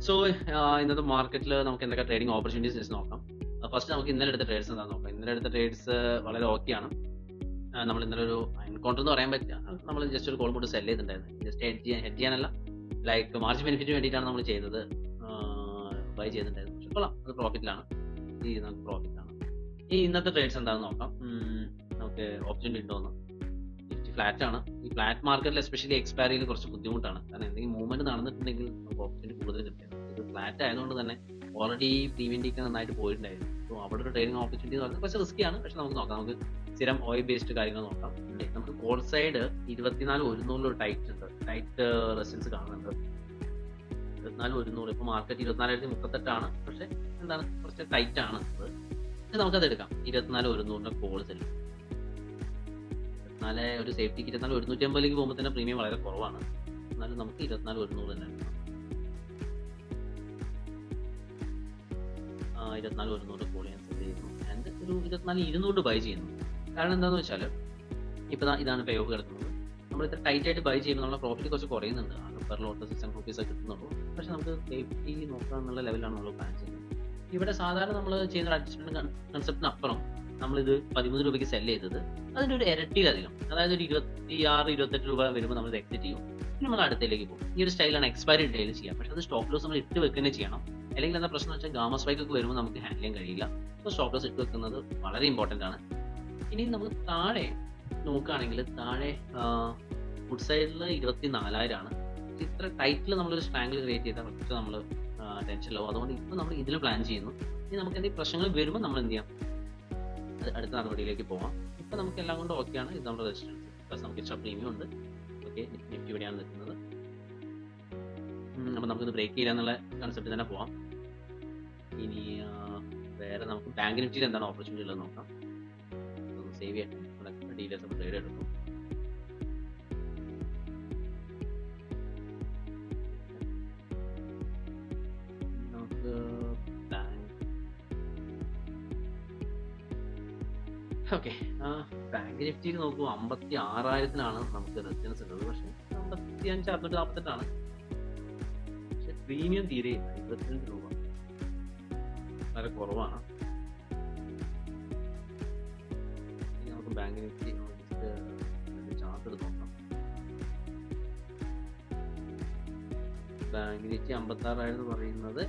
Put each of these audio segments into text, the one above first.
So ഇന്നത്തെ മാർക്കറ്റിൽ നമുക്ക് എന്തൊക്കെ ട്രേഡിംഗ് ഓപ്പർച്യൂണിറ്റീസ് ജസ്റ്റ് നോക്കാം. ഫസ്റ്റ് നമുക്ക് ഇന്നലെ എടുത്ത ട്രേഡ്സ് എന്താണെന്ന് നോക്കാം. ഇന്നലെ എടുത്ത ട്രേഡ്സ് വളരെ ഓക്കെയാണ്. നമ്മൾ ഇന്നലെ ഒരു എൻകൗണ്ടർ എന്ന് പറയാൻ പറ്റില്ല, നമ്മൾ ജസ്റ്റ് ഒരു കോൾ പോട്ട് സെല് ചെയ്തിട്ടുണ്ടായിരുന്നു. ജസ്റ്റ് ഹെഡ് ചെയ്യാനല്ല, ലൈക്ക് മാർജിൻ ബെനിഫിറ്റിന് വേണ്ടിയിട്ടാണ് നമ്മൾ ചെയ്തത്, ബൈ ചെയ്തിട്ടുണ്ടായിരുന്നു. പക്ഷെ കൊള്ളാം, അത് പ്രോഫിറ്റിലാണ്. നമുക്ക് പ്രോഫിറ്റാണ്. ഈ ഇന്നത്തെ ട്രേഡ്സ് എന്താണെന്ന് നോക്കാം. നമുക്ക് ഓപ്പർച്യൂണിറ്റി ഉണ്ടോന്ന്. നിഫ്റ്റി ഫ്ലാറ്റ് ആണ്. ഈ ഫ്ലാറ്റ് മാർക്കറ്റിൽ എസ്പെഷ്യലി എക്സ്പയറിയിൽ കുറച്ച് ബുദ്ധിമുട്ടാണ്. കാരണം എന്തെങ്കിലും മൂവ്മെന്റ് നടന്നിട്ടുണ്ടെങ്കിൽ നമുക്ക് ഓപ്പർച്യൂണിറ്റി കൂടുതൽ കിട്ടും. ഇത് ഫ്ലാറ്റ് ആയതുകൊണ്ട് തന്നെ ഓൾറെഡി പ്രീമിയം ടിക്ക് നന്നായിട്ട് പോയിട്ടുണ്ടായിരുന്നു. സോ അവിടെ ഒരു ട്രേഡിംഗ് ഓപ്പർച്യൂണിറ്റി എന്ന് പറഞ്ഞാൽ കുറച്ച് റിസ്ക്കിയാണ്. പക്ഷെ നമുക്ക് നോക്കാം. നമുക്ക് സ്ഥിരം ഓയിൽ ബേസ്ഡ് കാര്യങ്ങൾ നോക്കാം. നമുക്ക് കോൾ സൈഡ് 24,100 ടൈറ്റ് ഉണ്ട്. ടൈറ്റ് റെസിസ്റ്റൻസ് കാണുന്നുണ്ട്. 24,100. ഇപ്പൊ മാർക്കറ്റ് 24,038 പക്ഷെ എന്താണ് കുറച്ച് ടൈറ്റ് ആണ്. പക്ഷെ നമുക്കത് എടുക്കാം. 24,100 കോൾ സെല്ല്. ഒരു സേഫ്റ്റിക്ക് 24,150 പോകുമ്പോൾ തന്നെ പ്രീമിയം വളരെ കുറവാണ്. എന്നാലും നമുക്ക് 24,100 തന്നെ എടുക്കാം. 24,100 കോൾ ഞാൻ സെറ്റ് ചെയ്യുന്നു. ആൻഡ് ഒരു 24,200 ബൈ ചെയ്യുന്നു. കാരണം എന്താണെന്ന് വെച്ചാൽ ഇപ്പൊ ഇതാണ് പേ ഓഫ് കിടക്കുന്നത്. നമ്മൾ ഇത്ര ടൈറ്റ് ആയിട്ട് ബൈ ചെയ്യുമ്പോൾ നമ്മുടെ പ്രോഫിറ്റ് കുറച്ച് കുറയുന്നുണ്ട്. പെർ ലോട്ട് 600 rupees കിട്ടുന്നുള്ളൂ. പക്ഷെ നമുക്ക് സേഫ്റ്റി നോക്കാം എന്നുള്ള ലെവലാണ് നമ്മൾ പ്ലാൻ ചെയ്യുന്നത്. ഇവിടെ സാധാരണ നമ്മൾ ചെയ്യുന്ന അഡ്ജസ്റ്റ്മെന്റ് കൺസെപ്റ്റിന് അപ്പുറം നമ്മളിത് 13 രൂപയ്ക്ക് സെല് ചെയ്തത് അതിന്റെ ഒരു ഇരട്ടിയിലധികം, അതായത് ഒരു 26-28 രൂപ വരുമ്പോൾ നമ്മൾ എക്സിറ്റ് ചെയ്യും. പിന്നെ നമ്മൾ അടുത്തേക്ക് പോകും. ഈ ഒരു സ്റ്റൈലാണ് എക്സ്പയറി ഡേയിൽ ചെയ്യാം. പക്ഷെ അത് സ്റ്റോപ്പ് ലോസ് നമ്മൾ ഇട്ട് വെക്കുന്നത് ചെയ്യണം. അല്ലെങ്കിൽ എന്താ പ്രശ്നം വെച്ചാൽ ഗാമ സ്പൈക്ക് ഒക്കെ വരുമ്പോൾ നമുക്ക് ഹാൻഡിൽ ചെയ്യാൻ കഴിയില്ല. സോ സ്റ്റോപ്പ് ലോസ് ഇട്ട് വെക്കുന്നത് വളരെ ഇമ്പോർട്ടന്റ് ആണ്. ഇനി നമുക്ക് താഴെ നോക്കുകയാണെങ്കിൽ താഴെ ഫുഡ് സൈഡിൽ 24,000 ആണ്. ഇത്ര ടൈറ്റിൽ നമ്മളൊരു സ്ട്രാങ്കിൾ ക്രിയേറ്റ് ചെയ്താൽ പക്ഷേ നമ്മൾ ടെൻഷനിലാവും. അതുകൊണ്ട് ഇപ്പോൾ നമ്മൾ ഇതിൽ പ്ലാൻ ചെയ്യുന്നു. ഇനി നമുക്ക് എന്തെങ്കിലും പ്രശ്നങ്ങൾ വരുമ്പോൾ നമ്മൾ എന്ത് ചെയ്യാം, അടുത്ത നടപടിയിലേക്ക് പോകാം. ഇപ്പം നമുക്ക് എല്ലാം കൊണ്ട് ഓക്കെയാണ്. ഇത് നമ്മുടെ റെസിസ്റ്റൻസ്. പ്ലസ് നമുക്ക് എക്സ്ട്രാ പ്രീമിയം ഉണ്ട്. ഓക്കെ, നിഫ്റ്റി ഇവിടെയാണ് നിൽക്കുന്നത്. അപ്പം നമുക്കിത് ബ്രേക്ക് ചെയ്യാൻ എന്നുള്ള കൺസെപ്റ്റ് തന്നെ പോവാം. ഇനി വേറെ നമുക്ക് ബാങ്ക് നിഫ്റ്റിയിൽ എന്താണ് ഓപ്പർച്യൂണിറ്റി ഉള്ളത് നോക്കാം. സേവ് ചെയ്യട്ടെ. നമ്മുടെ ഡീലേഴ്സ് നമ്മൾ ട്രേഡ് എടുക്കും. നമുക്ക് ഓക്കെ, ബാങ്ക് നിഫ്റ്റിയിൽ നോക്കുമ്പോൾ 56,000-ലാണ് നമുക്ക് റെസിസ്റ്റൻസ് ഉള്ളത്. പക്ഷെ 55, 48 പക്ഷെ പ്രീമിയം തീരെ 22 രൂപ വളരെ കുറവാണ്. നമുക്ക് ബാങ്ക് നിഫ്റ്റി ചാർട്ട് എടുത്ത് നോക്കാം. ബാങ്ക് നിഫ്റ്റി 56,000 എന്ന് പറയുന്നത്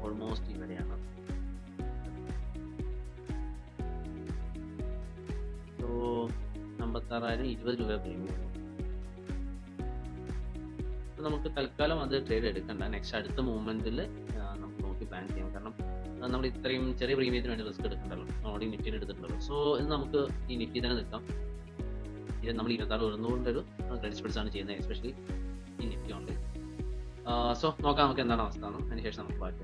ഓൾമോസ്റ്റ് ഇവിടെയാണ്. 56,000 20 രൂപ പ്രീമിയം. നമുക്ക് തൽക്കാലം അത് ട്രേഡ് എടുക്കണ്ട. നെക്സ്റ്റ് അടുത്ത മൂവ്മെന്റിൽ നമുക്ക് നോക്കി പ്ലാൻ ചെയ്യാം. കാരണം നമ്മൾ ഇത്രയും ചെറിയ പ്രീമിയത്തിന് വേണ്ടി റിസ്ക് എടുക്കണ്ടല്ലോ. ഓൾറെഡി നിഫ്റ്റിയിൽ എടുത്തിട്ടുണ്ടല്ലോ. സോ ഇത് നമുക്ക് ഈ നിഫ്റ്റി തന്നെ നിൽക്കാം. ഇത് നമ്മൾ 26,100 ഒരു ക്രെഡിറ്റ് സ്പ്രെഡ്സ് ആണ് ചെയ്യുന്നത്, എസ്പെഷ്യലി ഈ നിഫ്റ്റി ഓൺലൈൻ. സോ നോക്കാം നമുക്ക് എന്താണ് അവസ്ഥ. അതിനുശേഷം നമുക്ക് ബാക്കി